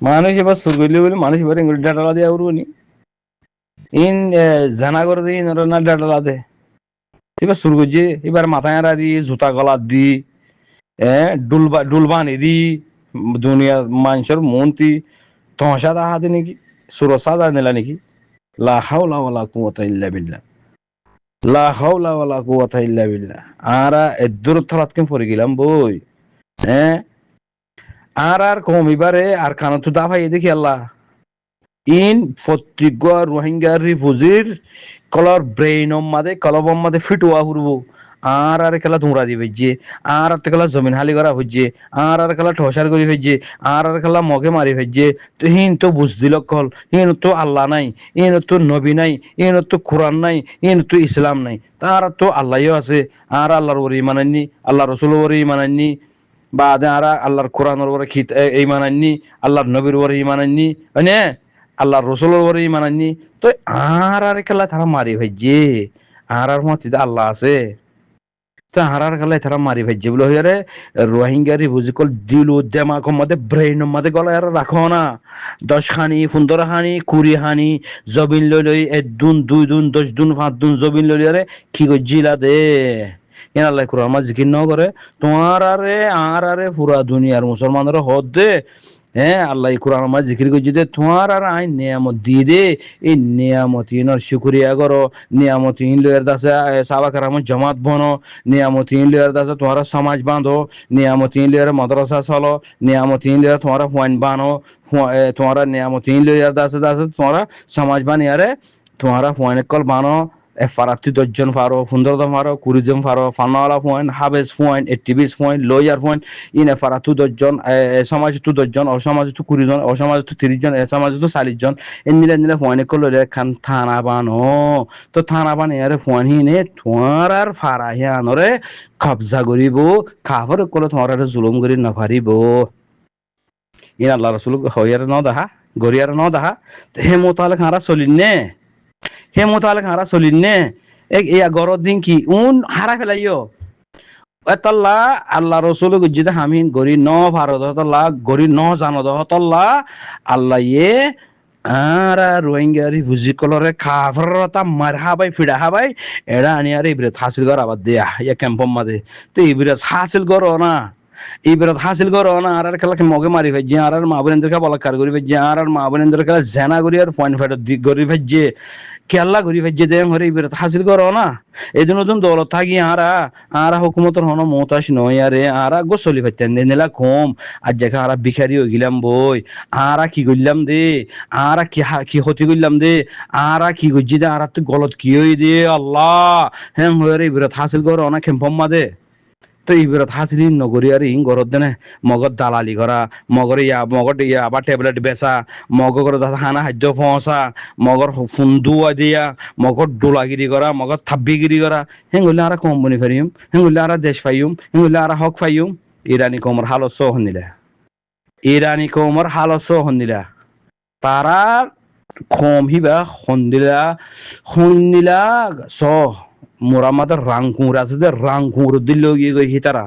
মানুষ এবার সুগলি বলে মানুষ এবার ইংরেজি ডাটা দিয়ে উড়বনি ইন জানা করে দিই না ডাটা দে এবার শুরু করছে এবার মাথায় আরা দি জুতা গলা দি ডুলবানি দি দুনিয়া মানুষের মন্ত্রী তহসা দাহা দি নাকি সুরসা দা নিলা নাকি লা হাওলা ওয়ালা কুওয়াতা ইল্লা বিল্লাহ লা হাওলা ওয়ালা কুওয়াতা ইল্লা বিল্লাহ আরা এদুর থালাত কেন পড়ে গেলাম বই হ্যাঁ আর কমিবারে আর কানা তো দা ভাই দেখি আল্লাহ ইন প্রত্যেক রোহিঙ্গা রিফিউজির কলর ব্রেইন মাদে কলবম মাদে ফিটুয়া হুরবো আর খেলা তোমরা দিবে যে আর খেলা জমিন হালি করা হচ্ছে আর খেলা ঠসার করি হচ্ছে আর খেলা মগে মারি হচ্ছে তো হিন তো বুঝ দিল কল হিন তো আল্লাহ নাই ইন তো নবী নাই ইন তো কোরআন নাই ইন তো ইসলাম নাই তার তো আল্লাহও আছে আর আল্লাহর ওরে মানাননি আল্লাহ রসুল ওরে মানাননি বা আর আল্লাহর কোরআনের ওরে এই মানাননি আল্লাহর নবীর ওরে মানাননি মানে আল্লাহর রসুলের ওরে মানাননি তো আর খেলা তারা মারি ভাইছে আর মত আল্লাহ আছে তো হারার খেলা তারা মারি ভাইছে বলে হইয়ারে রোহিঙ্গা রিফিউজিকল দিল দেমাক মধ্যে ব্রেইন মধ্যে গলা আর রাখো না 10 খানি 15 খানি 20 খানি জবিন লই দুন 2 দুন 10 দুন 5 দুন জবিন লই আরে কি গজিলা দে এন আল্লাহ কোরআন মা জিকির ন করে তোমার আরে পুরা দুনিয়ার মুসলমানদের হদ দে হ্যাঁ আল্লাহ কোরআন মা জিকির করছি দে তোমার আর আইন নিয়ামত দিয়ে দে এই নিয়ামত ইনর শুকরিয়া করো নিয়ামত ইন লয়ের দাসে সাবাকার আমার জমাত বনো নিয়ামত ইন লয়ের দাসে তোমার সমাজ বাঁধো নিয়ামত ইন লয়ের মাদ্রাসা চলো নিয়ামত ইন লয়ের তোমার পয়েন্ট বানো তোমার নিয়ামত ইন লয়ের দাসে দাসে তোমার সমাজ বানিয়ারে তোমার পয়েন্ট কল বানো ফারাত্তি 10 জন ফারো 15 জন ফারো 20 জন ফারো ফানাওয়ালা পয়েন্ট হাবেস পয়েন্ট এটিভিস পয়েন্ট লয়ার পয়েন্ট ইনে ফারাতু 10 জন সমাজ তো 10 জন অসমাজ তো 20 জন অসমাজ তো 30 জন সমাজ তো 40 জন এ নিলে নিলে পয়েন্ট করলো খান থানা বানো তো থানা বানে আরে পয়েন্ট হিনে তোমার আর ফারাহিয়ানরে কবজা করিব খাবার করে তোমার আর জুলুম করি না পারিব ইন আল্লাহ রাসূল হইয়ার ন দেখা গরিয়ার ন দেখা হে মোতালে খারা চলিনে হে মোতালে হারা চলিন নে এ গরর দিন কি উন হারা ফেলাইও এতল্লা আল্লাহ রসুল গুজিতে হামিন গরি ন ভারত হতল্লা গরি ন জানো হতল্লা আল্লাহ ইয়ে আর রোহিঙ্গা রিফিউজি কলরে খাফরতা মার হাবাই ফিডা হাবাই এরা আনি আর ইবরে হাসিল কর আবার দেয়া ইয়া ক্যাম্পম মাদে তো ইবরে হাসিল করো না ইবরত হাসিল করো না আর খেলাকে মগে মারি ফেলছে আর মা বোনেন্দ্রকে বলাৎকার করি ফেলছে আর মা বোনেন্দ্র খেলা জেনা করি আর পয়েন্ট ফেরত করি ফেলছে খেলা করি ফেলছে দে হরে ইবরত হাসিল করো না এই জন্য নতুন দৌলত থাকি আর হুকুমতর হন মতাস নয় আরে আর গো চলি ফেলতেন নিলা কম আর দেখা আর ভিখারি হয়ে গেলাম বই আর কি করলাম দে আর কি ক্ষতি করলাম দে আর কি করছি দে আর তুই গলত কি হই দে আল্লাহ হ্যাঁ হরে ইবরত হাসিল করো না খেম্পম্মা দে তো ইবরত হাসিল নগরী আর ইং গরত দেনে মগত দালালি করা মগর আবার ট্যাবলেট বেচা মগর হানা খাদ্য পৌঁছা মগর ফুন্দুয়া দিয়া মগর ডোলাগিরি করা মগর থাব্বিগিরি করা হেঙ্গুলি আর কোম্পানি ফারিম হেঙ্গুলি আর দেশ ফাইম হেঙ্গুলি আর হক ফাইম ইরানি কমর হালত সহ হন্দিলা ইরানি কমর হালত সহ হন্দিলা তারা কম হিবা হন্দিলা সহ মোরামাদের রাংকুর আছে যে রাংকুর দিল গিয়ে গই হিতারা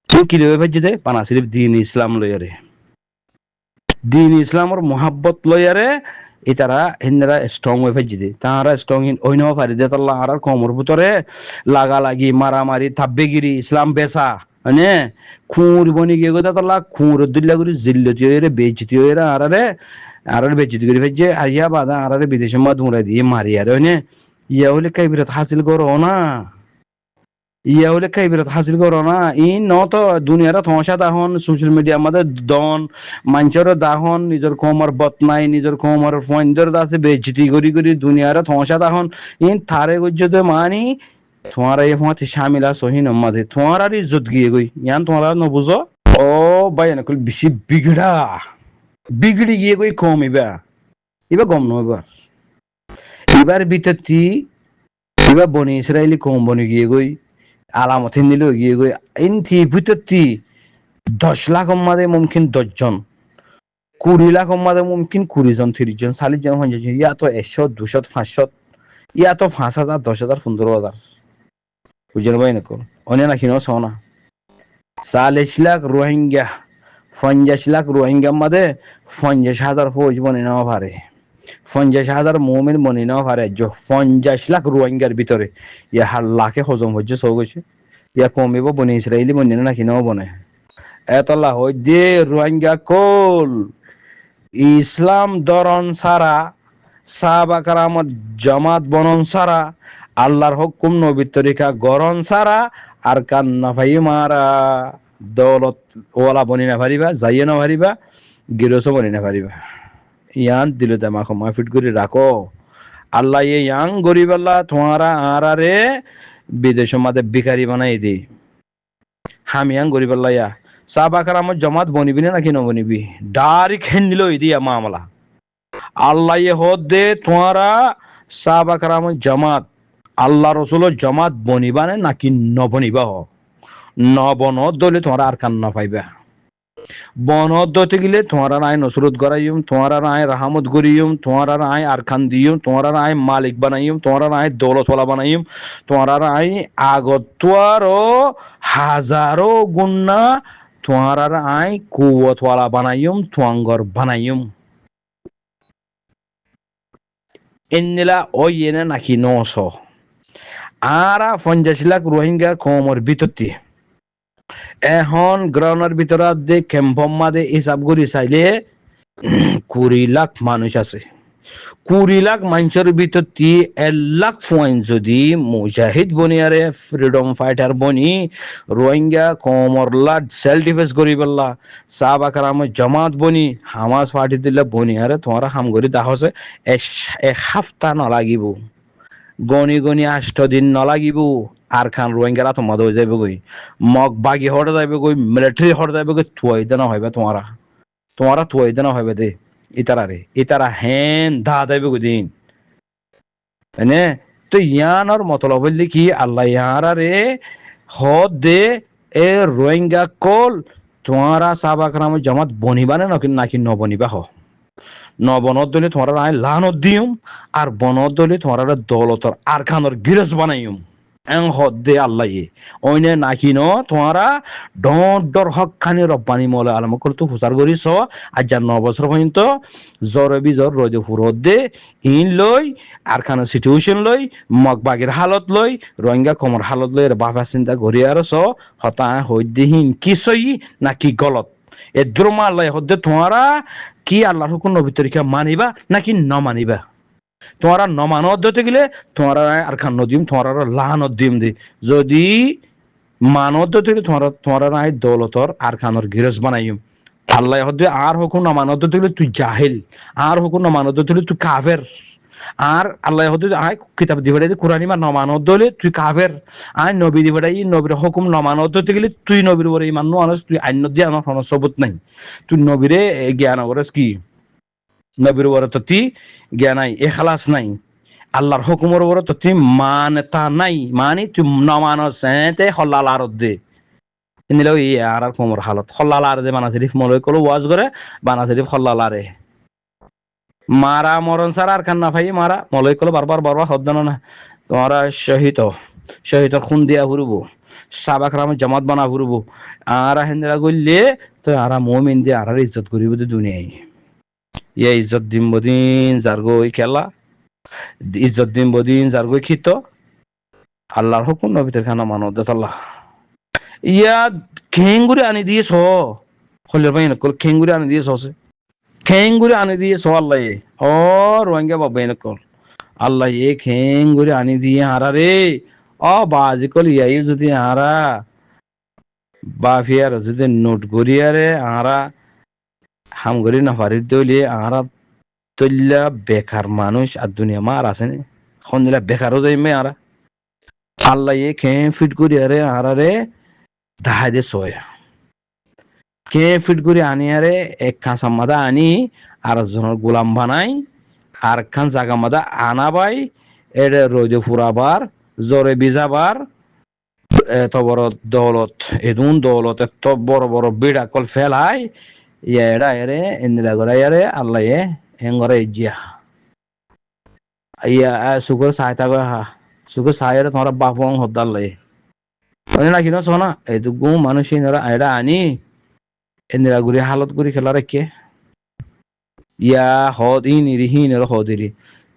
কি লয়ে ভাজি দে পানা শরীফ দিন ইসলাম লয়ারে দিন ইসলামর মোহাব্বত লয়ারে এটারা হিন্দারা স্ট্রং হয়ে ভাজি দে তাহারা স্ট্রং ওই নেওয়া পারি দে তাল্লা আর কমর ভিতরে লাগালাগি মারামারি থাব্বেগিরি ইসলাম বেসা মানে খুঁড় বনি গিয়ে গো তাল্লা খুঁড় দিল্লা করে জিল্লতি হয়ে বেচতি হয়ে আর বেচতি করে ভাজছে আইয়া বাদা আর বিদেশে মা ধুঁড়া দিয়ে মারি আর ইয়া হলে কাইবিরত হাসিল করো না ইয়া হলে কাইবিরত হাসিল করো না ই ন তো দুনিয়ার থমসা দাহন সোশ্যাল মিডিয়া আমাদের দন মানুষের দাহন নিজের কোমর বতনাই নিজের কোমর ফোনদের দাসে বেজতি করি করি দুনিয়ার থমসা দাহন ইন থারে গজ্জতে মানি তোমার এই ফোঁতে শামিলা সহিন মাঝে তোমার আর ইজ্জত গিয়ে গই ইয়ান তোমার আর নবুঝো ও ভাই এনকল বেশি বিগড়ি গিয়ে গই কম এবার গম নয় এবার বিততি এবার বনি ইসরায়েলি কম বনি গিয়ে গই আলামত নিল গিয়ে গই ইনথি বিততি 10 লাখ মাদে মুমকিন 10 জন 20 লাখ মাদে মুমকিন 20 জন 30 জন 40 জন হয়ে যাচ্ছে ইয়া তো 100 200 500 ইয়া তো 5,000 10,000 15,000 বুঝলেন ভাই না কোন অনে না কিনো সোনা 40 লাখ রোহিঙ্গা 50 লাখ রোহিঙ্গার মধ্যে 50,000 ফৌজ বনি নেওয়া পারে, 50,000 মুমিন বনি নেওয়া পারে। 50 লাখ রোহিঙ্গার ভিতরে ইয়া লাখে হজম হচ্ছে সব গেছে, ইয়া কমিব বনি ইসরায়েলি বনি নাকি নেওয়া বনে এতলা হই দে রোহিঙ্গা কোল ইসলাম দরন সারা সাহাবা কারামত জামাত বনন সারা আল্লাহর হুকুম নবীর তরিকা গরন সারা আর কান না ভাই মারা দৌলত ওলা বনি না পারিবা, যাইয়ে না পারিবা, গিরসও বনি না পারিবা। ইয়ান দিল দামা মাফিট করে রাখো। আল্লাহ ইয়াং গরিব আল্লাহ তোমারা আর আরে বিদেশের মাঝে ভিখারি বানাই দি। হামি ইয়াং গরিব আল্লাহ ইয়া সাহাবা কারামত জামাত বনিবি না নাকি নবনিবি ডাইরেক্ট হেন দিল দিয়া মামলা। আল্লাহ হদ দে তোমারা সাহাবা কারামত জামাত আল্লাহ রসুল জামাত বনিবা নাকি নবনিবা হ নবনত দলে তোমারা আর কান্না পাইবা। বনত দতে গেলে তোমারা নাই নসরত গড়াইম, তোমারা নাই রাহমত গড়িয়ম, তোমারা নাই আরখান দিয়ম, তোমারা নাই মালিক বানাইম, তোমারা নাই দৌলতওয়ালা বানাইম, তোমারা নাই আগতোয়ারও হাজারো গুন্না তোমারা নাই কুয়তওয়ালা বানাইম, তোয়াঙ্গর বানাইম। এনলা ওই এনে নাকি নশ আরা 50 লাখ রোহিঙ্গা কমর বিততি এখন গ্রাউন্ডের ভিতরে দে ক্যাম্পম মাদে হিসাব করি চাইলে 20 লাখ মানুষ আছে। 20 লাখ মানুষের ভিতর 1 লাখ পয়েন্ট যদি মুজাহিদ বনিয়ারে ফ্রিডম ফাইটার বনি রোহিঙ্গা কমরলা সেলফ ডিফেন্স করি পেলা সাহাবা কারাম জামাত বনি হামাস পার্টি দিলে বনিয়ারে তোমার হাম করি দাহসে এক সপ্তাহ নালাগিব, গনি গনি 8 দিন নালাগিব আর খান রোহিঙ্গারা তোমার হয়ে যাবে গই মগ বাগি হটে যাবে গই মিলিটারি হটে যাবে গই থুয়াই দেনা হইবে তোমারা থুয়াই দেনা হইবে দে ইতারা হেন দা যাবে গই দিন এনে তো ইয়ানোর মতলব হইলে কি আল্লাহ ইয়ারে হদ দে এ রোহিঙ্গা কল তোমারা সাহাবা কারাম জামাত বনিবানে নাকি নবনিবা হ নবনত দলে তোমার লানত দিম আর বনত দলে তোমার দৌলতর আর খানোর গিরস বানাইম এং হদ্দে আল্লাহ ওইনে নাকি ন তোমারা ডর হক খানি রব্বানি মলে আলম করতে হুসার করিস আর যার 9 বছর পর্যন্ত জ্বরে বিজর রোদে ফুরত দে ইন লই আর খানের সিচুয়েশন লই মগবাগের হালত লই রোহিঙ্গা কমর হালত লই বাবা চিন্তা করি আর হতা হইদিহীন কি সই নাকি গলত এ দ্রমা আল্লাহ হদ্দে তোমারা কি আল্লাহর হুকুম নবী তরিকা মানিবা নাকি ন মানিবা। তোমারা নমানত দিতে গেলে তোমারা আর খান নদীম তোমারা লানত দিম দি যদি মানত দিতে গেলে তোমারা নাই দৌলতর আর খানোর গিরস বানাইম। আল্লাহ হদ্দে আর হুকুম নমানত দিতে গেলে তুই জাহিল, আর হুকুম নমানত দিতে গেলে তুই কাফের, আর আল্লাহ হদ্দে আয় কিতাব দিবে কোরআনি মা নমানত দিলে তুই কাফের, আয় নবী দিবে নবীর হুকুম নমানত দিতে গেলে তুই নবীর উপরে ইমান আনস, তুই আইন দিয়ে আমার কোনো সবুত নাই, তুই নবীরে জ্ঞান করস কি নবীর উপরে তো তুই জ্ঞান নাই এখলাস নাই, আল্লাহর হুকুমের উপরে তো তুই মানতা নাই, মানে তুই নমানস তে হল্লাল আরত দে নিলেও এই আর কোমর হালত হল্লাল আর দে বানা শরীফ মলয় কলো ওয়াজ করে বানা শরীফ হল্লাল আরে মারা মরণ সারা আর কান্না ভাই মারা মলয় কলো বারবার হদ্দ না তোমারা শহীদ খুন দিয়া ঘুরবো সাবাকরাম জামাত বানা ঘুরবো আর হেন্দ্রা গইলে তো আর মোমিন দিয়ে আর ইজ্জত করিব দুনিয়ায় ইয়ে ইজ্জত দিন বদিন যার গই খেলা ইজ্জত দিন বদিন যার গই খিত আল্লাহর হুকুম নবীদের খানা মানো দেতাল্লাহ ইয়া খেঙ্গুরি আনি দিয়ে হলের ভাই নকল খেঙ্গুরি আনি দিয়ে সে খেঙ্গুরি আনি দিয়ে আল্লাহ ও রোহিঙ্গা বাবা নকল আল্লাহ এ খেঙ্গুরি আনি দিয়ে হারা রে ও বাজি কল ইয়াই যদি হারা বাফিয়ার যদি নোট গড়িয়ারে আরা হাম গড়ি না পারি দইলে আরা তল্লা বেকার মানুষ আর দুনিয়া মার আছে নি সন্দিলা বেকারও যাইমে আরা আল্লাহ এ খে ফিট করি আরে আরারে দাহাই দে সয়া খে ফিট করি আনি আরে এক খাঁচা মাদা আনি আর জনের গোলাম বানাই আর খান জাগা মাদা আনাবাই এর রোদে ফুরাবার জ্বরে বিজাবার এত বড় দৌলত এদুন দৌলত এত বড় বড় বিড়া কল ফেলাই ইয়ারা এরে ইন্দিরা গড়া ইয়ারে আল্লাহ এ হেঙ্গরে ইজিয়া ইয়া সুগর সাইতা গা হা সুগর সাইরে তোমার বাপং হদ্দাল লাই মানে না কিনো সোনা এই তো গু মানুষ এরা আনি এন্দিরা গুরি হালত গুরি খেলা রেখে ইয়া হদ ইনিরি হিনর হদিরি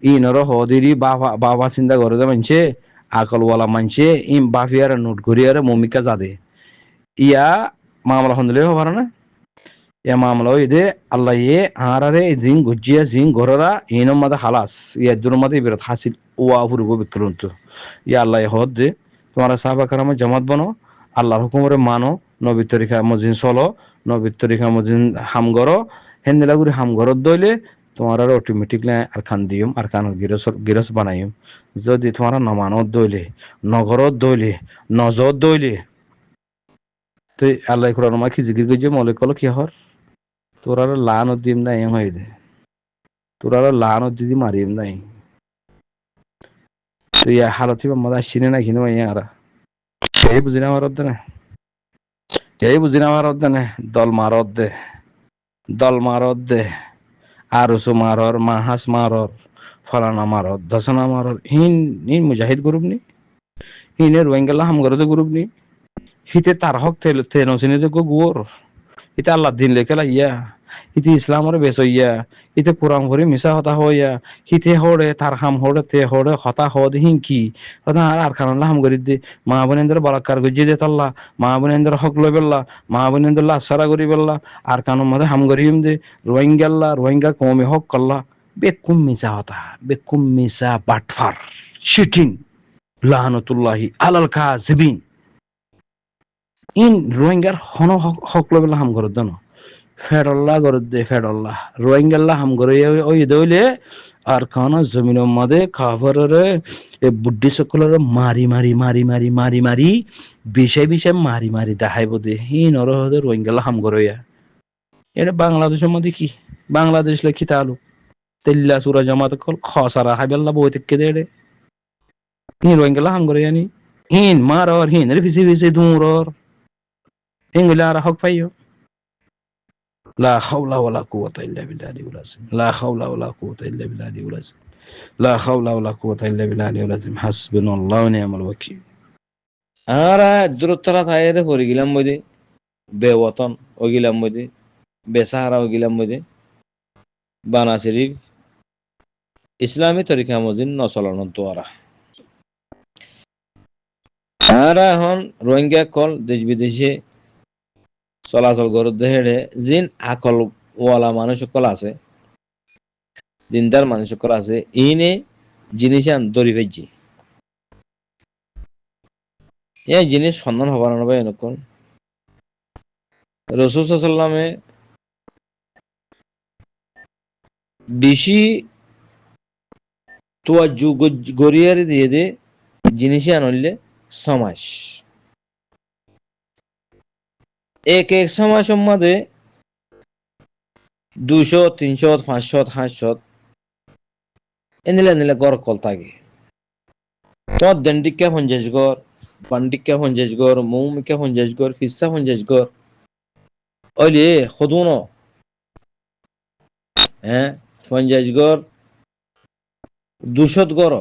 ইনর হদিরি বাবা বাবা চিন্তা করে যে মানছে আকলওয়ালা মানছে ইম বাফিয়ার নোট করিয়ারে মমিকা যাদে ইয়া মামলা হন্দলে হবার না ইয়া মামলা ইদে আল্লাহ ইয়ে আরারে জিং গুজিয়া জিং গররা ইনম মাদা খালাস ইয়া দুর মাদে বিরত হাসিল ওয়া ফুরগো বিক্রন্ত ইয়া আল্লাহ হদ দে তোমার সাহাবা কারামে জামাত বনো আল্লাহর হুকুমরে মানো নবীর তরিকা মজিন চলো নবীর তরিকা মজিন হামগরো হেন্দেলাগুড়ি হামগরত দইলে তোমার আর অটোমেটিকলি আর খান দিম আর খান গিরস বানাইম যদি তোমার নমানত দইলে নগরত দইলে নজর দইলে তো আল্লাহ কোরআন মা কি জিকির করছে মলে কল কি হর তোর আর লান দিম না এম হয়ে দে তোর আর লান দিদি মারিম নাই তো ইয়া হালতি বা মজা আসছিনে না কিনে ইয়া আর এই বুঝি না আমার না এই বুঝি না আমার না দল মারত দে দল মারত দে আরুসু মারর মাহাস মারর ফলানা মারর দশনা মারর হিন হিন মুজাহিদ গ্রুপ নি হিনে রোহিঙ্গালা হামগরতে গ্রুপ নি হিতে তার হক তেল নসিনে যে গুয়ার ইতে আল্লাহ দিন লেখেলা ইয়া ইতে ইসলামর বেশ ইয়া ইতে কোরআন ভরি মিশা হতা হইয়া হিতে হড়ে তার হাম হড়ে তে হড়ে হতা হদ হিংকি হতা আর খানাল্লাহ হাম গরি দে মা বোনেন্দ্র বলাকার গজি দে তাল্লা মা বোনেন্দ্র হক লই বেল্লা মা বোনেন্দ্র লাসারা করি বেল্লা আর কানুর মধ্যে হাম গরিম দে রোহিঙ্গাল্লা রোহিঙ্গা কমে হক কল্লা বেকুম মিশা হতা বেকুম মিশা বাটফার শিটিং লাহানতুল্লাহি আলাল কাযিবিন ইন রোহিঙ্গার হন হক লই বেল্লা হাম গরদ দন ফেডল্লা গরদ দে ফেডল্লা রোহিঙ্গাল্লা হাম গরে ওই দইলে আর কানা জমিনের মধ্যে খাবারের এ বুদ্ধি সকলের মারি মারি মারি মারি মারি মারি বিষয় বিষয় মারি মারি দেখাইব দে হিন অরহদের রোহিঙ্গাল্লা হাম গরইয়া এটা বাংলাদেশের মধ্যে কি বাংলাদেশ লেখি তালু তেল্লা সুরা জামাত কল খসারা হাইবেল্লা বই থেকে দে হিন রোহিঙ্গাল্লা হাম গরইয়া নি হিন মারর হিন রে ফিসি ফিসি দূরর হিনগুলা আর হক পাইও লা হাওলা ওয়ালা কুওয়াতা ইল্লা বিল্লাহি ওয়ালাজিম লা হাওলা ওয়ালা কুওয়াতা ইল্লা বিল্লাহি ওয়ালাজিম লা হাওলা ওয়ালা কুওয়াতা ইল্লা বিল্লাহি ওয়ালাজিম হাসবুনাল্লাহু ওয়া নি'মাল ওয়াকিল আরা দূরতরা থাইরে পড়ি গেলাম মইদে বেওয়াতন ও গেলাম মইদে বেসাহারা ও গেলাম মইদে বানা শরীফ ইসলামী তরিকা মজিন নচলন তোয়ারা আরা এখন রোহিঙ্গা কল দেশ বিদেশে চলাচল করে দেহে জিন আকল ওয়ালা মানুষ সকল আছে দিনদার মানুষ সকল আছে ইনে জিনিস দরি ফেলছি এই জিনিস সন্ধান হবার না ভাই এরকম রসুল সাল্লামে বেশি তোয়া যুগ গড়িয়ারে দিয়ে দে জিনিসে আনলে সমাজ এক এক সমাজের মধ্যে 200 300 500 700 এনিলে এনিলে গড় কল থাকে তো দণ্ডিকা 50 গড় বান্ডিকা 50 গড় মৌমিকা 50 গড় ফিসা 50 গড় ওইলে খুদুন হ্যাঁ 50 গড় 200 গড়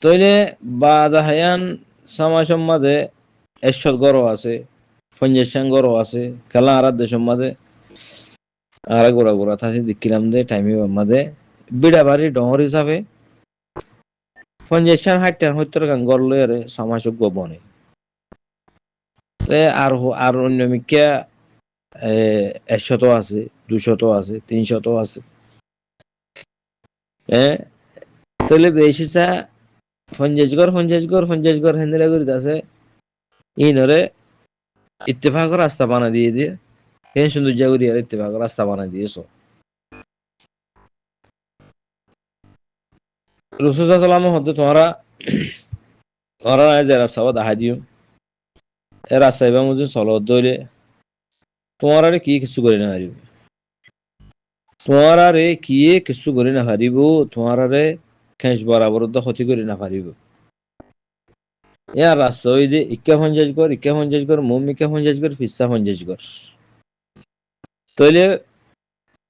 তইলে বাদাহায়ান সমাজের মধ্যে 100 গড় আছে 50 গড় আছে খেলা আর দেশের মধ্যে আর গোড়া গোড়া থাকি দেখিলাম দে টাইমে মধ্যে বিড়া বাড়ি ডহর হিসাবে 50-60 গান গড় লয়ে সমাজ বনে আর আর অন্য মিকা 100 আছে 200 আছে 300 আছে তাহলে বেশি চা 50 গড় হেন্দেলা করিতে আছে ইনরে ইত্তেফাক রাস্তা বানা দিয়ে দিয়ে এই সুন্দর জায়গা দিয়ে ইত্তেফাক রাস্তা বানা দিয়েছো রসুল সাল্লাম হতে তোমরা যে রাস্তা দেখা দিও এ রাস্তা এবার মধ্যে চলো দইলে তোমার আরে কি কিছু করে না হারিব তোমার আরে কি কিছু করে না হারিব তোমার আরে খেঁচ বরাবর ক্ষতি করে না হারিব ইয়ার রাস্তা ওই যে ইক্কা 50 গড় মমিকা 50 গড় ফিসা 50 গড় তইলে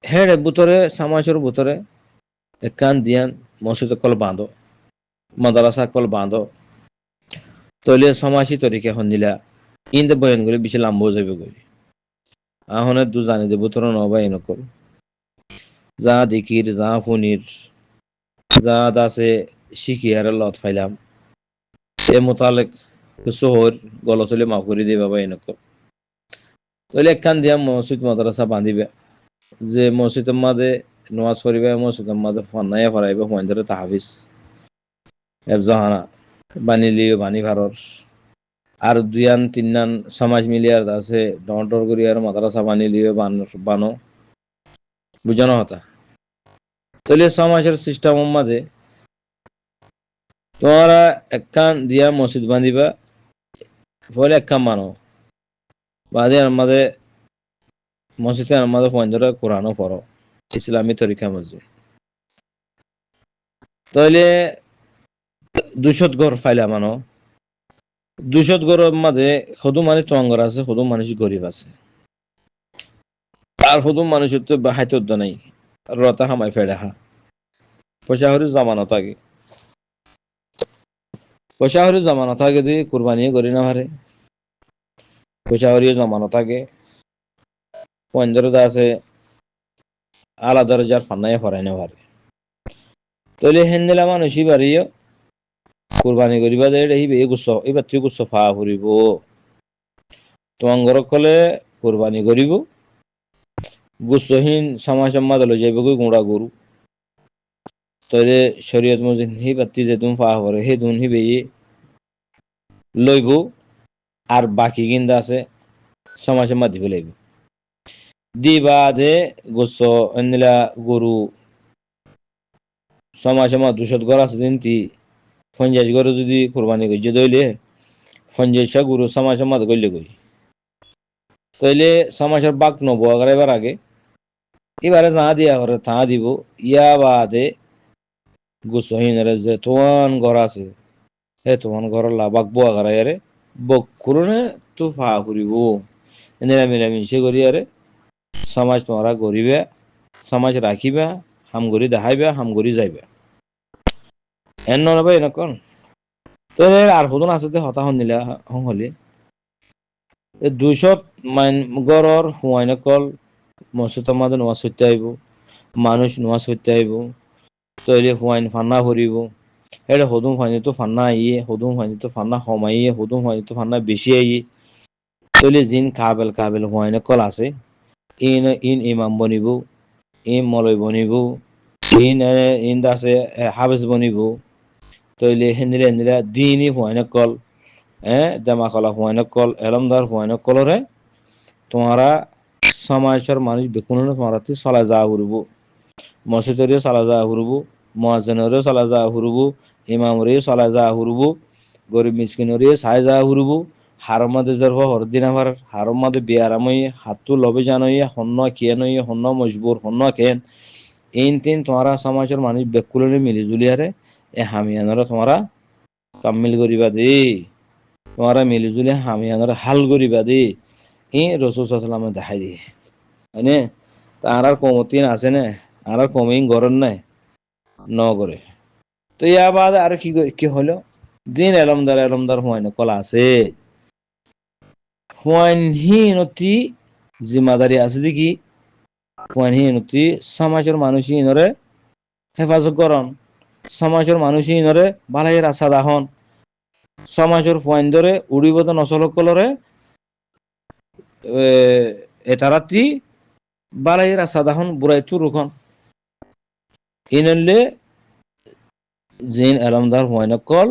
হেড বুতরে সমাজের বুতরে কান দিয়ান মসজিদ কল বাঁধো মাদ্রাসা কল বাঁধো তইলে সমাজী তরিকা হন্দিলা ইনতে বয়ান করে বেশি লাম্ব যাবে করি আহনে দু জানি দেব তোর নবা এনকল যা দিকির যা ফনির যা দাসে শিখি আর লত ফাইলাম এ মোতালেক শহর গলতলে মাফ করে দিয়ে বাবা এনকল তাহলে একখান দিয়া মসজিদ মাদ্রাসা বাঁধিবে যে মসজিদের মাঝে নামাজ পড়িবে মসজিদের মাঝে ফান্নাইয়া ফরাইবে হুয়াইন্দরে তাহাফিজ এফজাহানা বানি লিও বানি ভারর আর দুইয়ান তিননান সমাজ মিলিয়ার আছে ডর করি আর মাদ্রাসা বানি লিও বানো বুঝানো হতা তাহলে সমাজের সিস্টেম মাঝে তোমরা একখান দিয়া মসজিদ বাঁধিবা ফলে একখান মানো বাদে আমাদের মসজিদে আমাদের পয়েন্টরা কোরআনও পড়ো ইসলামী তরিকা মসজিদ তাহলে 200 ঘর ফাইলা মানো 200 ঘরের মাঝে সদু মানুষ তঙ্গর আছে সদু মানুষ গরিব আছে আর সদু মানুষের তো হাইত নাই রতা হামাই ফেড়ে হা পয়সা হরি জমানো থাকে পয়সা হরি জমানো থাকে দিয়ে কুরবানিও করি না পারে পয়সা হরিও জমানো থাকে পয়েন্টরা আছে আলাদা দরজার ফান্নায় ফরাই না পারে তাহলে হেন্দেলা মানুষই বাড়িও কুরবানি করিবা দে এই গুচ্ছ এবার তুই গুচ্ছ ফা ফুরিব তোমার ঘর কলে কুরবানি করিব গুচ্ছহীন সমাজ সম্মাদ লই যাইব গুঁড়া গরু তাহলে শরীয়ত মজিদ হি বাতি যে তুমি ফা করে হে দুন হি বেয়ে লইব আর বাকি গিন্দা আছে সমাজ সম্মাদ দিব লইব দিবা দে গুচ্ছ এনিলা গরু সমাজ সম্মাদ 200 ঘর আছে দিনটি 50 ঘরে যদি কুরবানি করি দইলে 50 গরু সমাজ সম্মাদ করলে করি তাইলে সমাজের বাক নব এবার আগে এবারে যা দিয়া করে তা দিব ইয়া বাদে গুসহিনের যে তোমার ঘর আছে হে তোমার ঘর লাবাক বুয়া করাই আরে বক করুনে তো ফা করিব এনেরা মিলামিশে করি আরে সমাজ তোমরা গরিবে সমাজ রাখিবা হাম গরি দেখাইবা হাম গরি যাইবা এন নবা এনেকন তো আর হুদন আছে হতাহন নিলা হং হলি 200 গড়র হুয়াইন কল মসজিদের মাঝে নামাজ পড়তে আইব মানুষ নামাজ পড়তে আইব তৈলে হুয়াইন ফান্না ভরিব এটা হদুম ফানি তো ফান্না আইয়ে হদুম ফানি তো ফান্না কমাইয়ে হদুম ফানি তো ফান্না বেশি আইয়ে তৈলে জিন কাবেল হুয়াইন কল আছে ইন ইমাম বনিব ইন মলয় বনিব ইন দাসে হাবেজ বনিব তৈলে হেন্দিরা দিনই হুয়াইন কল জামা কলা হুয়াইন কল এলমদার হুয়াইন কলরে তোমারা সমাজের মানুষ বেকুন তোমারা চলা যাওয়া ঘুরব মসজিদেরও চলা যাওয়া ঘুরব মহাজনেরও চলা যাওয়া ঘুরব ইমামরেও চলা যাওয়া ঘুরব গরিব মিসকিনরেও চাই যাওয়া ঘুরব হারম মাদে যার হরদিন আবার হারম মাদে বিয়ারামই হাতু লবে জানই হন্য কেন হন্য মজবুর হন্য কেন ইন তিন তোমারা সমাজের মানুষ বেকুলনে মিলি জুলিয়ারে এ হামিয়ানরা তোমারা কামিল করিবা দে তোমারা মিলি জুলি হামিয়ানরা হাল করিবা দে রসুল সাল্লামে দেখাই দিয়ে হয়নে আর কমতিন আছে না আর কমিন গরম নাই ন করে তো ইয়া বাদ আর কি হলো দিন এলমদার হুয়াইন কলা আছে হুয়াইন হিনতি জিম্মাদারি আছে দেখি হুয়াইন হিনতি সমাজের মানুষ ইনরে হেফাজত করন সমাজের মানুষ ইনরে বালাই রাস্তা দাহন সমাজের হুয়াইন ধরে উড়িবত নসল কলরে এটারাত্রি বালাই রাস্তা দাহন বুড়াই তু রুখন ইনলে জিন এলমদার হুয়াইন কল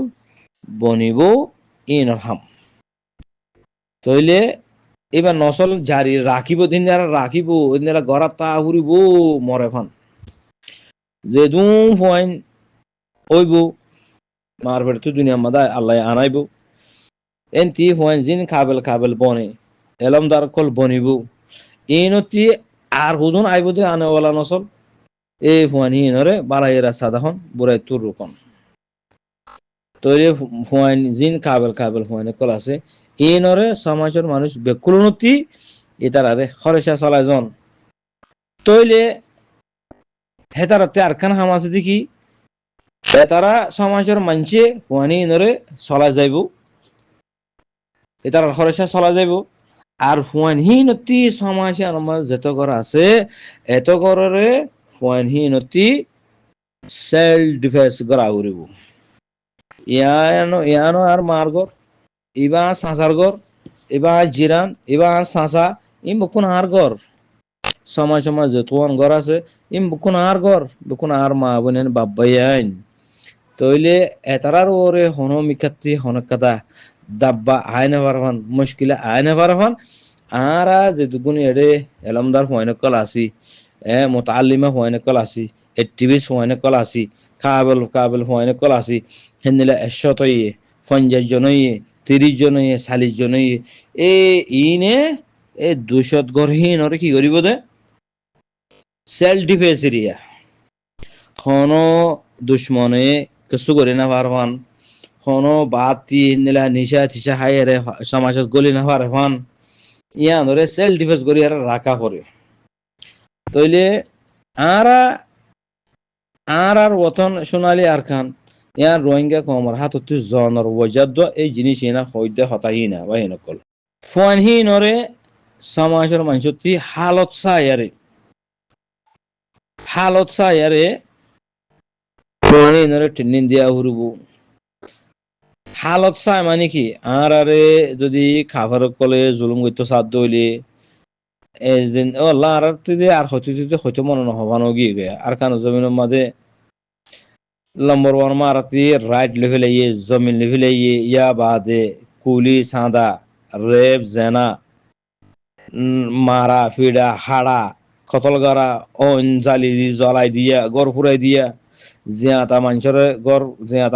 বনিব ইনর হাম তইলে এবার নসল জারি রাখিব দিন যারা রাখিব যারা গড়াত তা ঘুরিব মরে ফান যে দুম হুয়াইন ওইব মারবেট তো দুনিয়া মাদা আল্লাহ আনাইব এনতি হুয়াইন জিন কাবেল বনে এলমদার কল বনিব ইনতি আর হুদুন আইব দে আনেওয়ালা নসল এই হুয়াইন হিনরে বালাইয়েরা সাদাহন বুড়াই তুর রুকন তৈরি হুয়াইন জিন কাবেল হুয়াইন কল আছে ইনরে সমাজের মানুষ বেকুলনতি ইতারারে খরেসা চলাই জন তৈলে হেতারাতে আরকান হাম আছে দেখি তারা সমাজের মানছে হুয়ানি ইনরে চলাই যাইব এটার খরচা চলা যাব। আর ফুয়ানহীনতি সমাজে আমার যত ঘর আছে এত ঘরের ফুয়ানহীনতি সেলফ ডিফেন্স করা উড়িব। ইয়ানো আর মার ঘর ইবা সাঁচার ঘর ইবা জিরান ইবা সাঁচা ইম বকুন আর ঘর সমাজ সমাজ যতন ঘর আছে ইম বকুন আর ঘর বকুন আর মা বোনেন বাব্বাই আইন তইলে এতারার ওরে হনমিকাত্তি হনকাতা দাব্বা আয়না পারফান মুশকিলা আয়না পারফান আরা যেটুকুনি এড়ে এলমদার ফয়নকল আসি মোতাল্লিমা ফয়নকল আসি এটিভিস ফয়নকল আসি কাবেল কাবেল ফয়নকল আসি হেন্দিলা 100 ইয়ে 50 জন ইয়ে 30 জন ইয়ে 40 জন ইয়ে এ ইনে এ 200 গরহীন ওরে কি করিব দে সেলফ ডিফেন্স এরিয়া হন দুশ্মনে কিছু করে না পারবান হন বাতি নিলা নিশা তিশা হাইয়ারে সমাজত গলি না পারবান ইয়া ধরে সেলফ ডিফেন্স করি আর রাখা করে তইলে আরা আর ওতন সোনালি আর খান ইয়ার রোহিঙ্গা কমর হাতত জনর ওজাদ্দ এই জিনিস এনা হইতে হতাই না বা হেনকল ফোনহি নরে সমাজের মানুষটি হালত সায়ারে ফোনহি নরে ট্রেনিং দিয়া হরুব হালত চাই মানে কি আর আরে যদি খাবার কলে জুলুম করতে সাধ্য হইলে আর হয়তো মনে নহবানো গিয়ে আর কারণ জমিনের মাঝে নম্বর ওয়ান মারাতি রাইট লেভেল আইয়ে জমিন লেভেল আইয়ে ইয়া বাদে কুলি সাদা রেপ জেনা মারা ফিডা হাড়া কতল গারা অন জালি জ্বলাই দিয়া গড় ফুরাই দিয়া জিয়াতা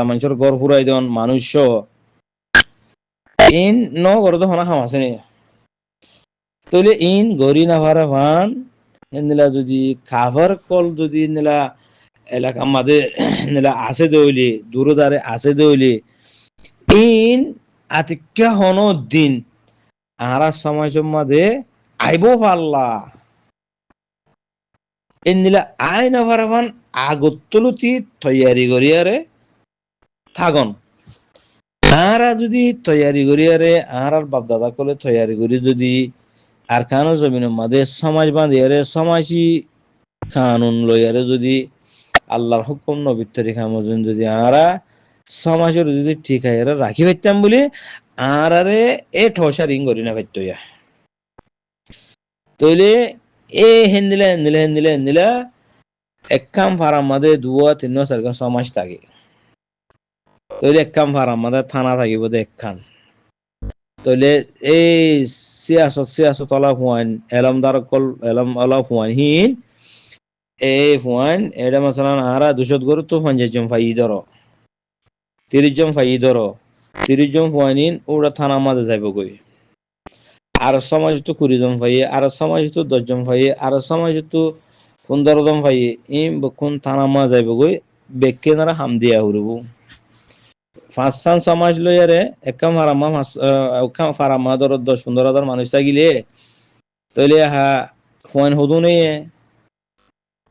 মানুষের গড় ফুরাই দেন মানুষ ইন ন গড় তো হনা খাম আছে নি তইলে ইন গড়ি না ভারে ভান নিলা যদি খাবার কল যদি নিলা এলাকা মাঝে নিলা আছে দইলি দূরদারে আছে দইলি ইন আতিক্যা হন দিন আরা সমাজের মাঝে আইব পারলা ইন নিলা আই না ভারে ভান আগতলুতি তৈয়ারি করিয়ারে থাগন আরা যদি তৈয়ারি করিয়ারে আর বাপদাদা কলে তৈয়ারি করি যদি আর কানো জমিনের মাঝে সমাজ বাঁধিয়ারে সমাজী কানুন লইয়ারে যদি আল্লাহর হুকুম নবীর তরিকা মতন যদি আরা সমাজের যদি ঠিক হয় রাখি পাইতাম বলে আরে এ ঠসা রিং করি না পাইতয়া তইলে এ হেন্দিলা এক কাম ফারাম মাঝে 2-3 সমাজ থাকে তইলে এক কাম ফারাম মাঝে থানা থাকিব দে একখান তইলে এই সিয়াসত অলা ফুয়ান এলমদার কল এলম অলা ফুয়ান হিন এই ফুয়ান এটা মাসালান আরা 200 গরু তো 50 জন ফাই ধর 30 জন ফাই ধর 30 জন ফুয়ানিন ওরা থানা মাঝে যাইব কই আর সমাজ তো 20 জন ফাই আর সমাজ তো 10 জন ফাই আর সমাজ তো 15 জন ফাই ইম বকুন থানা মাঝে যাইব কই বেকে নারা হাম দিয়া হরব 5 সমাজ লইয়ারে একখান ফারামা ধর 10-15 হাজার মানুষ থাকিলে তইলে হা ফুয়ান হদুনে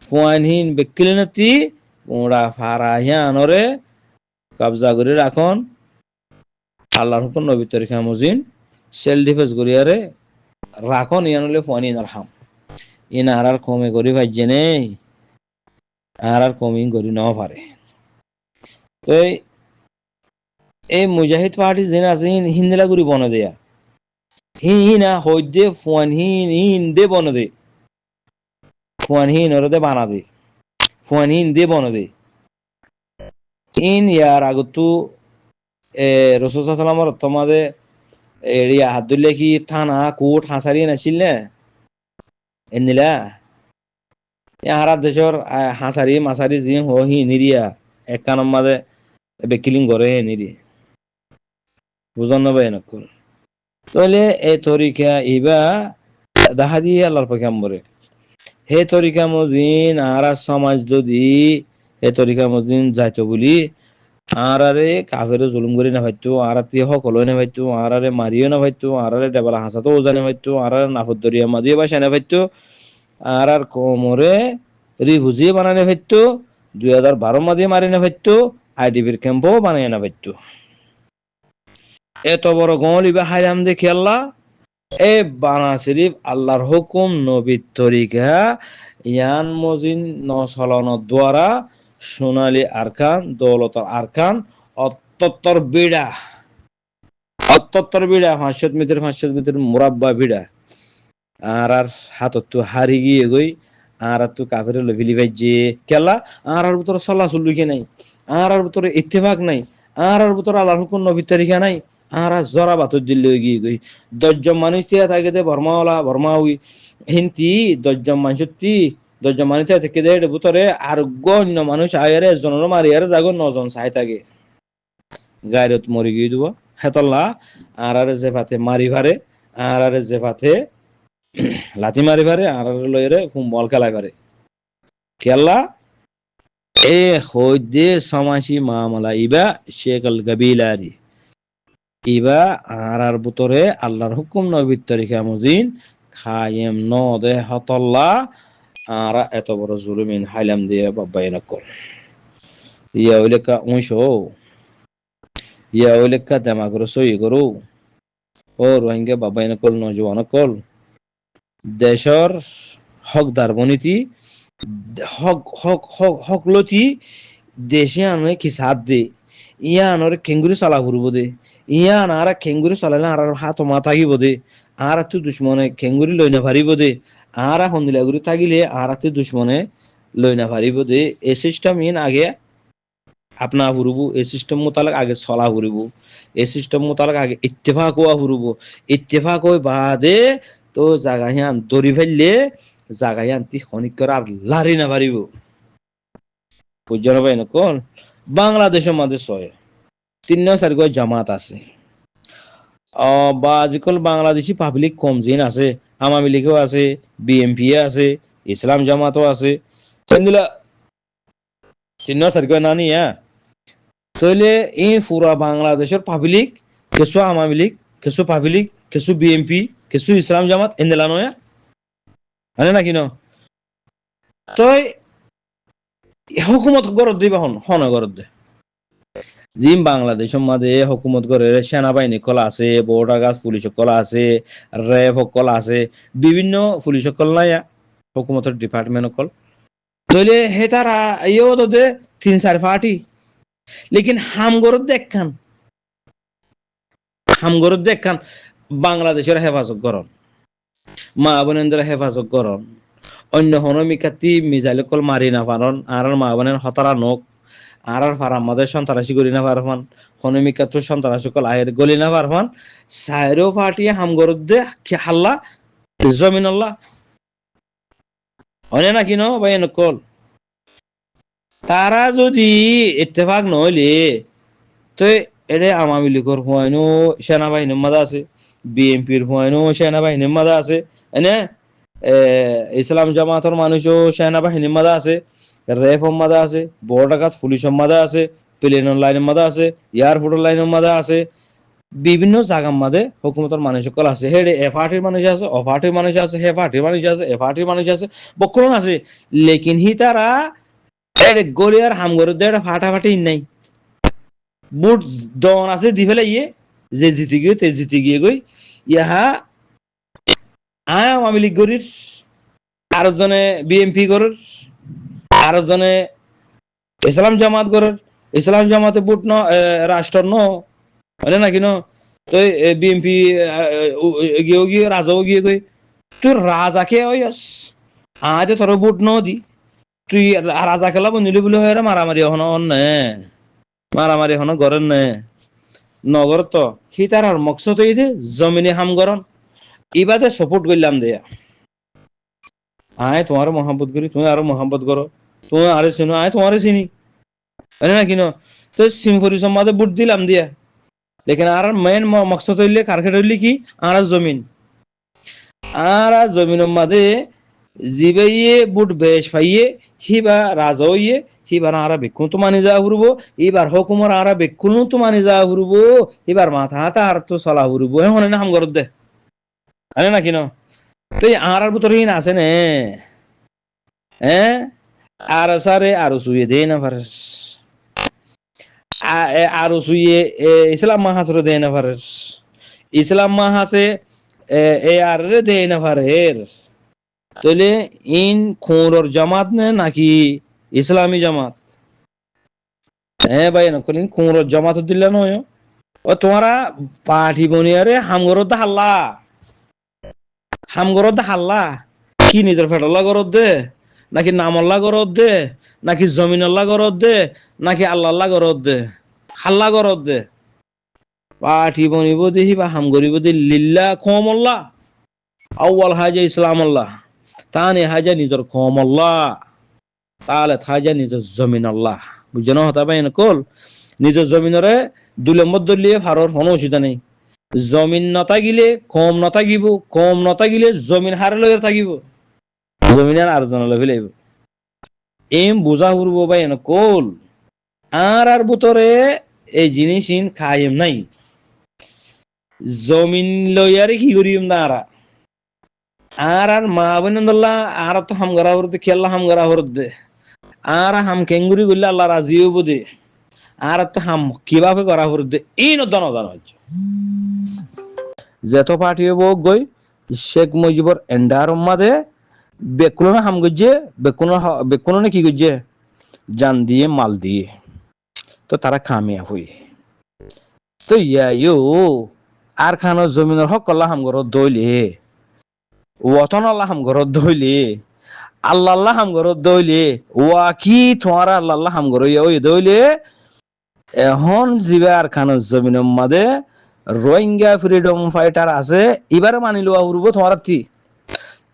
ফুয়ানহীন বেকিলে নাতি ওরা ফারা হিয়ানরে কবজা করে রাখন আল্লাহর হুকুম নবী তরিকা মুজিন সেল ডিফেন্স করিয়ারে রাখন ইয়ানলে ফুয়ানি নারহাম ইন আর কমে করি ভাইজে নেই আর কমি করি ন পারে তো এই মুজাহিদ পার্টি যেন আছে হিন্দিলা গুরি বন দেয়া হিনা হইদে ফুয়ানহীন দে বন দে ফুয়ানহীন ওরে দে বানা দে ফুয়ানহীন দে বন দে ইন ইয়ার আগতু রসুল সাল্লাল্লাহু তোমাদের এরিয়া হাদুল্লে কি থানা কোর্ট হাসারি নাছিল না এনিলা ইয়ারা দেশর হাসারি মাসারি জি হি নিরিয়া একখান মাঝে বেকিলিং করে হে নিরি বুঝন না ভাই নকল তাহলে এই তরিকা ইবা দেখা দিয়ে আল্লাহর পয়গম্বরে হে তরিকা মজিন আর সমাজ যদি হে তরিকা মজিন যাইতো বলি আর আরে কাফের জুলুম করি না ভাইতো আর তি হকল না ভাইতো আর আরে মারিও না ভাইতো আর আরে ডেবলা হাসাতো ওজানে ভাইতো আর আরে নাফদ দরিয়া মাদিয়ে বা সেনা ভাইতো আর কোমরে রিফুজি বানানে ভাইতো 2012 মাদিয়ে মারি না ভাইতো আইডিবির ক্যাম্পও বানায় না ভাইতো এত বড় গলিবা হাইলাম দেখি আল্লাহ এ বানা শরীফ আল্লাহর হুকুম নবীর তরিকা ইয়ান মজিন নসলানোর দ্বারা সোনালী আরকান দৌলতর আরকান অত্যত্তর বিড়া অত্যত্তর বিড়া 500 মিটার মুরাব্বা বিড়া আর হাতত তো হারি গিয়ে গই আর তো কাফের লভিলি ভাই যে কেলা আর ভিতরে সল্লা চল্লুকে নাই আর ভিতরে ইত্তেফাক নাই আর ভিতরে আল্লাহর হুকুম নবীর তরিকা নাই আর জরা বাতর দিল্লি গিয়ে গই 10 জন মানুষ তিয়া থাকে যে বর্মাওয়ালা বর্মাউই হিন্তি 10 জন মানুষ তি 10 জন মানুষ তিয়া থেকে দেয় ভিতরে আর গণ্য মানুষ আয়ারে জনের মারি আর যাগো 9 জন চাই থাকে গায়রত মরি গিয়ে দিব হেতল্লা আর যে ফাতে মারি ভারে আর যে ফাতে লাথি মারি পারে আর লইরে ফুটবল খেলাই পারে খেলা এ হইদে সমাসি মামলা ইবা শেখল গাবিলারি ইবা আর বুতরে আল্লাহর হুকুম নবীর তরিকা মুজিন খায়েম ন দে হতল্লা আর এত বড় জুলুমিন হাইলাম দিয়ে বাবাই নকল ইয়া ওইলেকা উঁশো ইয়া ওইলেকা দেমাগর সই করু ও রোহিঙ্গা বাবাই নকল নজওয়ান কল দেশর হকদার বনীতি হকলতি দেশে আনে কি সাথ দে ইয়া আনরে খেঙ্গুরি চালা ফুরব দে ইয়া আনারা খেঙ্গুরি চালালে আর হাত মা থাকিব দে আর তুই দুশ্মনে খেঙ্গুরি লই না পারিব দে আর হন্দিলাগুড়ি থাকিলে আর তুই দুশ্মনে লই না পারিব দে এই সিস্টেম ইন আগে আপনা ফুরব এই সিস্টেম মোতালেক আগে চলা ফুরিব এই সিস্টেম মোতালেক আগে ইত্তেফাক হওয়া ফুরব ইত্তেফাক হয়ে বাদে তো জাগা হিয়ান দড়ি ফেললে জাগা হিয়ান তি খনিক করে আর লারি না পারিব বুঝছেন ভাই না কোন বাংলাদেশের মাঝে 3-4 জামাত আছে বা আজিকাল বাংলাদেশি পাবলিক কম জিন আছে আওয়ামী লীগও আছে বিএনপি আছে ইসলাম জামাতও আছে সেগুলা 3-4 নানি তাহলে এই পুরা বাংলাদেশের পাবলিক কিছু আওয়ামী লীগ কিছু পাবলিক কিছু বিএনপি কিছু ইসলাম জামাত এনলা নয় হয় নাকি ন তই হুকুমত গরত দিবা হন গরত দে জিম বাংলাদেশের মাঝে হুকুমত করে সেনাবাহিনী কল আছে বর্ডার গার্ড পুলিশ কল আছে র্যাব কল আছে বিভিন্ন পুলিশ কল নাই হুকুমতের ডিপার্টমেন্ট কল তাহলে হে তারা ইয়েও তো দে 3-4 পার্টি লেকিন হামগরত দেখখান বাংলাদেশের হেফাজত করন মা বোনেন্দ্র হেফাজত করন অন্য হনমিকাতি মিজাইল কল মারি না পারন আর মা বোনের হতারা নোক আর আমাদের সন্ত্রাসী গলি না পারফান হনমিকাত সন্ত্রাসী কল আয়ের গলি না পারফান সাইরো পার্টি হামগরত দে হাল্লা জমিন আল্লাহ হয় না কিনো ভাই নকল তারা যদি ইত্তেফাক নইলে তো এরে আওয়ামী লীগের হুয়াইনো সেনাবাহিনীর মাঝে আছে বিএনপির হুয়াইনো সেনাবাহিনীর মাঝে আছে এনে ইসলাম জামাতের মানুষও সেনাবাহিনীর মাঝে আছে র্যাবের মাঝে আছে বর্ডার গার্ড পুলিশের মাঝে আছে প্লেনের লাইনের মাঝে আছে এয়ারপোর্টের লাইনের মাঝে আছে বিভিন্ন জায়গার মাঝে হুকুমতের মানুষ সকল আছে হেডে এ পার্টির মানুষ আছে ও পার্টির মানুষ আছে হে পার্টির মানুষ আছে এ পার্টির মানুষ আছে বক্রন আছে লেকিন হি তারা গলিয়ার হামগর দেড় ফাটাফাটি নাই বুট দন আছে দি ফেলে ইয়ে যে জিতে গিয়ে তে জিতে গিয়ে গই ইহা আওয়ামী লীগ গরির আরো জনে বিএনপি গরর আরো জনে ইসলাম জামাত গরর ইসলাম জামাতে বুট ন রাষ্ট্র ন হয় না কিন তো বিএনপি গিয়ে রাজাও গিয়ে গই তুই রাজাকে ওইস আজ তোর বুট ন দি তুই রাজা খেলা বন্ধুলি বলে হয় মারামারি হন মারামারি হন গরেন নে নগর তো সি তার আর মকসদ হইছে জমিনে হাম গরন ইবাদে সাপোর্ট করলাম দেয়া আয় তোমার মোহাম্মত করি তুমি আরো মোহাম্মত করো তুমি আরে চিনো আয় তোমারে চিনি হয় না কিনো তো সিমফরি সমাজে বুট দিলাম দিয়া লেকিন আর মেন মকসদ হইলে কারখাট হইলে কি আর জমিন মাঝে জিবাইয়ে বুট বেশ পাইয়ে হিবা রাজা হইয়ে হিবার আরা বেক্ষণ তো মানি যাওয়া ঘুরব এবার হকুমর আরা বেক্ষণ তো মানি যাওয়া ঘুরব এবার মাথা হাতা আর তো চলা ঘুরব হ্যাঁ না হাম গরত দে আরে না কিনো তো আর ভিতরে হিন আছে নে হ্যাঁ আর সারে আরো শুয়ে দে না পারে আর সুইয়ে ইসলাম মাহাসরে দেয় না পারে ইসলাম মাহাসে এ আর রে দেয় না পারে তাহলে ইন খুঁড়র জামাত নে নাকি ইসলামী জামাত হ্যাঁ ভাই না কোন খুঁড়র জামাত দিল নয় ও তোমারা পাঠি বনিয়ারে হামগরদ হাল্লা হামগরদ হাল্লা কি নিজের ফেডাল্লা গরদ দে নাকি নামল্লা গরদ দে নাকি জমিনাল্লা গরদ দে নাকি আল্লাহ গরদ দে হাল্লা গরদ দে পাঠি বনিব দেহি বা হাম গরিব দে লিল্লা কমল্লা আউ্বাল হাজা ইসলাম আল্লাহ তানে হাজা নিজের কমল্লা তাহলে হাজা নিজের জমিন আল্লাহ বুঝছো হতা পাই না কল নিজের জমিনরে দুলম্বর দলিয়ে ফারর কোনো অসুবিধা নেই জমিন নথাকিলে কম নথাকিব কম নথাকিলে জমিন হারে লগে থাকিব জমিনের আর জন লগে লাইব এম বুঝা ফুরব পাই না কল আর ভিতরে এই জিনিস খাইম নাই জমিন লইয়ারে কি করিম না আর মা বোনল্লাহ আর তো হাম গড়া হরদে খেলা হাম গড়া হরদে আর হাম কেঙ্গুরি করলে আল্লাহ রাজি হইব দে আর তো হাম কিভাবে করা হরদে এই নদান হচ্ছে যেত পার্টি হইব গই শেখ মুজিবর এন্ডার মাদে বেকুলনা হাম গজ্জে বেকুলনা কি গজ্জে জান দিয়ে মাল দিয়ে তো তারা কামিয়া হই তো ইয়ো আর খানো জমিনের হক আল্লাহ হাম ঘর দইলে ওতন আল্লাহ হাম ঘর দইলে আল্লাহ হাম ঘর দইলে ওয়া কি তোমার আল্লাহ হাম ঘর ওই দইলে এখন জিবে আর খানো জমিনের মাদে রোহিঙ্গা ফ্রিডম ফাইটার আছে এবারে মানি লওয়া উড়ব তোমার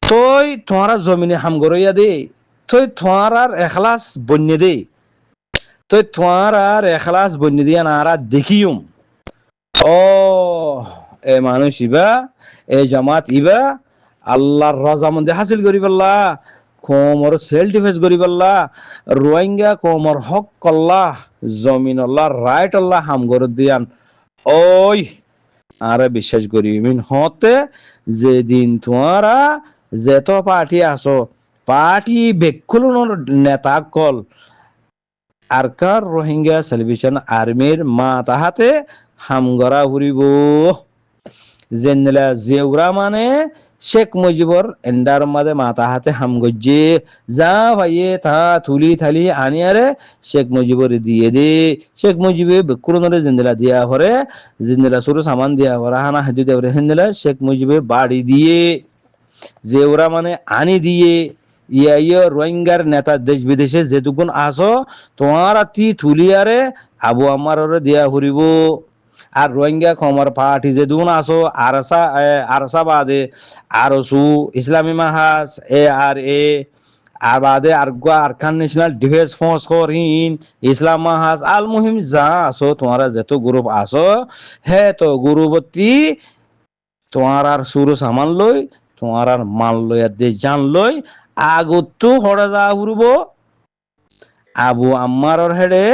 তই তোমার জমিনে হাম ঘরইয়া দে তই তোমার এখলাস বন্যে দে তই তোমার এখলাস বন্যে দিয়া না দেখিম ও এ মানুষ ইবা এ জামাত ইবা আল্লাহর রাজামন্দি হাসিল করি পাল্লা কোমর সেলফ ডিফেন্স করি পাল্লা রোহিঙ্গা কোমর হক কল্লা জমিন আল্লাহ রাইট আল্লাহ হাম করে দিয়ান ওই আরে বিশ্বাস করি মিন হতে যেদিন তোমারা যেত পার্টি আসো পার্টি বেকুলন নেতা কল আরকার রোহিঙ্গা সেলিব্রেশন আর্মির মা তাহাতে হামগরা ঘুরিব জেনেলা জেউরা মানে শেখ মুজিবর এন্ডার মাদে মাতা হাতে হাম গজ্জে যা ভাইয়ে তা তুলি থালি আনিয়ারে শেখ মুজিবর দিয়ে দে শেখ মুজিবে বেকুরনরে জেনেলা দিয়া হরে জেনেলা সুরু সামান দিয়া হরে হানা হাদি দেবরে হেনেলা শেখ মুজিবে বাড়ি দিয়ে জেউরা মানে আনি দিয়ে ইয়া রোহিঙ্গার নেতা দেশ বিদেশে যেটুকুন আসো তোমার আতি তুলিয়ারে আবু আমারে দিয়া ঘুরিব আর রোহিঙ্গা কমর পার্টি যে দুন আসো আরসা বাদে আরসু ইসলামী মাহাস আর বাদে আরকান ন্যাশনাল ডিফেন্স ফোর্স করিন ইসলাম মাহাস আল মুহিম যা আসো তোমারা যত গ্রুপ আসো হে তো গ্রুপতি তোমার আর সুর সামান লই তোমার আর মাল লই আর দে জান লই আগতো হড়া যা ঘুরব আবু আম্মারর হেডে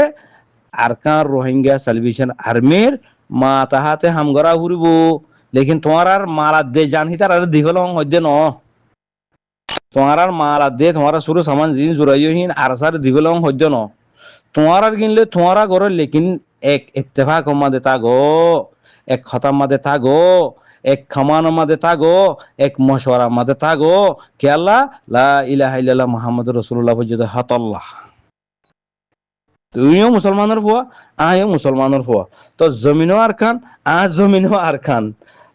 আরকান রোহিঙ্গা সেলিব্রেশন আর্মির মা তাহাতে হামগরা ঘুরিব লেকিন তোমার আর মারা দে জানহি তার আর দিহল হইতে ন তোমার আর মারা দে তোমার সুরু সামান জিন জুরাইহীন আর সার দিহল হইতে ন তোমার আর কিনলে তোমার ঘর লেকিন এক ইত্তেফাক মাদে থাগো এক খতাম মাদে থাগো এক খামান মাদে থাগো এক মশওয়ারা মাদে থাগো কে আল্লাহ লা ইলাহা ইল্লাল্লাহ মুহাম্মাদুর রাসূলুল্লাহ পর্যন্ত হাতাল্লাহ তুমিও মুসলমানের ফুয়া আয়ও মুসলমানের ফুয়া তো জমিনও আর খান আর জমিনও আর খান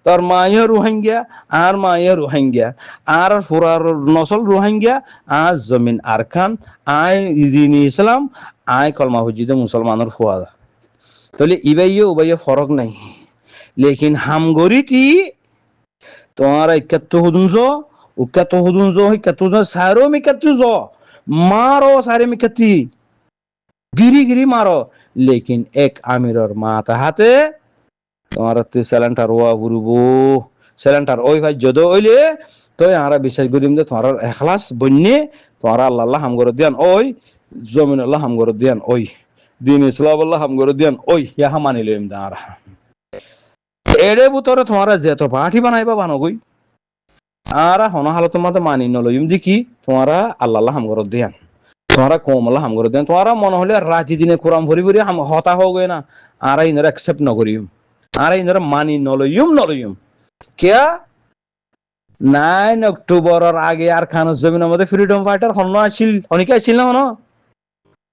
তোর মায়ও রোহিঙ্গা আর মায়ও রোহিঙ্গা আর ফুরার নসল রোহিঙ্গা আর জমিন আর খান আয় দিন ইসলাম আয় কলমা হুজিদে মুসলমানের ফুয়া তাহলে ইবাইও উবাইও ফরক নাই লেকিন হামগরিতি তোমার ইক্কাত্তু হুদুনজো সারো মিকাত্তুজো মারো সারে মিকাতি গিরি মারো লেকিন এক আমিরর মাথা হাতে তোমার স্যালেন্টার ওয়া ঘুরব স্যালেন্টার ওই ভাই যদ ওইলে তো আমরা বিশ্বাস করিম যে তোমার এখলাস বন্যে তোমার আল্লাহ হাম করে দিয়ান ওই জমিন আল্লাহ হাম করে দিয়ান ওই দিন ইসলাম আল্লাহ হাম করে দিয়ান ওই ইহা মানি লইম দাঁড়া এড়ে বুতরে তোমার যেত পাঠি বানাইবা বানগই আর হন হালত মাতে মানি নলইম দি কি তোমার আল্লাহ হাম করে দিয়ান তোমারা কমলা হাম করে দেন তোমারা মনে হলে রাতি দিনে কোরআন ভরি ভরি হতা হোক না আর ইনারা অ্যাকসেপ্ট নকরিম আর ইনারা মানি নলইম কিয়া 9 অক্টোবরের আগে আর খানের জমিনের মধ্যে ফ্রিডম ফাইটার হন আসিল অনেকে আসিল না হন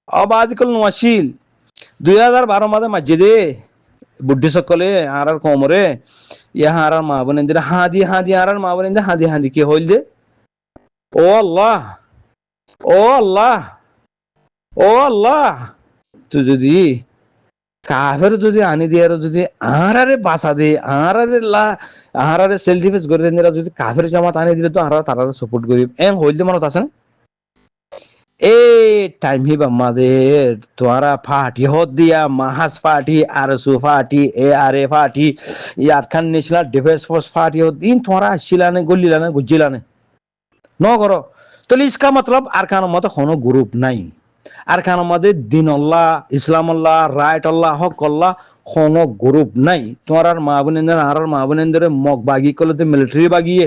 অবাধিকল নোয়াশিল 2012 মাঝে মসজিদে বুদ্ধি সকলে আর কমরে ইয়া আর মা বোনেদের হাদি আর মা বোনেদের হাদি কি হইল যে ও আল্লাহ ও আল্লাহ ও আল্লাহ তুই যদি কাফের যদি আনি দিয়ে যদি আরে বাসা দে আরে সেলফ ডিফেন্স করে দেন যদি কাফের জামাত আনি দিলে তো তারা সাপোর্ট করি এম হইল যে মনত আছে না এই টাইম হিবা আমাদের তোরা ফাটি হত দিয়া মাহাস ফাটি আরসু ফাটি এআরএ ফাটি ইয়ারখান ন্যাশনাল ডিফেন্স ফোর্স ফাটি হত দিন তোরা আসছিলানে গলিলানে গুজিলানে ন করো তাহলে इसका मतलब আরকান মত কোনো গ্রুপ নাই আরকান মধ্যে দিন আল্লাহ ইসলাম আল্লাহ রাইট আল্লাহ হক আল্লাহ কোনো গ্রুপ নাই তোমার আর মা বোনেদের আর মা বোনেদের মগ বাগি করলে মিলিটারি বাগিয়ে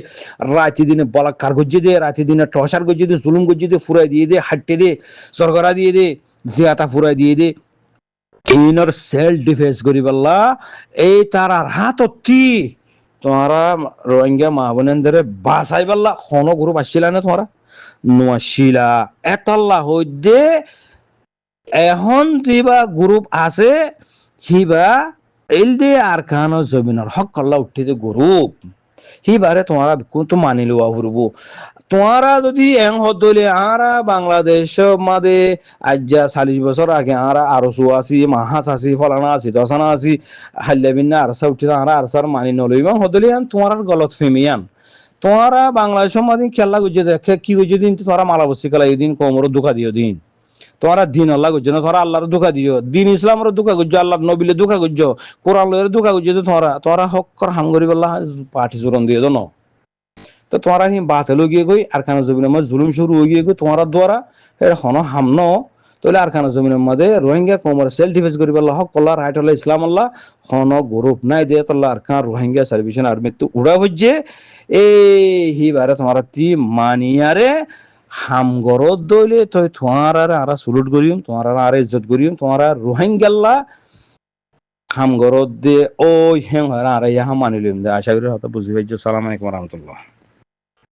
রাতি দিনে বলাকার গজ্জি দে রাতি দিনে টসার গজ্জি দে জুলুম গজ্জি দে ফুরাই দিয়ে দে হাট্টে দে সরগরা দিয়ে দে জিয়াতা ফুরাই দিয়ে দে ইনর সেলফ ডিফেন্স করি বললা এই তার আর হাততি তোমরা রোহিঙ্গা মা বোনেদের বাসাই বললা কোনো গ্রুপ আসছিল না তোমরা নোয়াশিলা এতাল্লাহ হইদে এখন দিবা গ্রুপ আছে হিবা এল দে আর কানো জমিনের হক আল্লাহ উঠে যে গ্রুপ হিবারে তোমরা কিন্তু মানি লওয়া ফুরবো তোমরা যদি এং হদলে আরা বাংলাদেশ মাদে আজ্জা 40 বছর আগে আরা আরো সুয়াসি মাহাস আসি ফলানা আসি দশানা আসি হাল্লাবিনা আর সব উঠে আরা আর সার মানি নলইবা হদলে আন তোমার গলত ফেমিয়ান তোমরা বাংলাদেশ মাদে খেলা গুজে দেখে কি গুজে দিন তোমরা মালাবসি খেলা দিন কোমর দুঃখা দিও দিন তোমরা দিন আল্লাহ গুজো না তোমরা আল্লাহর দুঃখা দিও দিন ইসলামের দুঃখা গুজো আল্লাহর নবীলে দুঃখা গুজো কোরআন লয়ের দুঃখা গুজো তোমরা হক হাম করি বললা পার্টি চুরন দিয়ে দো তো তোমরা হি বাতিল গিয়ে গই আর খানা জমিনের মধ্যে জুলুম শুরু হয়ে গিয়ে গই তোমরা দ্বারা এটা হন হামন তাহলে আর খানা জমিনের মধ্যে রোহিঙ্গা কোমর সেলফ ডিফেন্স করি বললা হক আল্লাহ রাইট আল্লাহ ইসলাম আল্লাহ হন গ্রুপ নাই দিয়ে তোল্লা আর খান রোহিঙ্গা সার্ভিসেন আর্মি তো উড়া হচ্ছে এই হি বারে তোমরা তি মানিয়ারে হাম গরদ দইলে তো তোমার আর সুলুট করিম তোমার আর ইজ্জত করিম তোমার রোহিঙ্গাল্লা হাম গরদ দে ওই হেম আর ইহা মানিলিম দে আশা করি হয়তো বুঝি পাইছো। সালাম আলাইকুম রহমতুল্লাহ।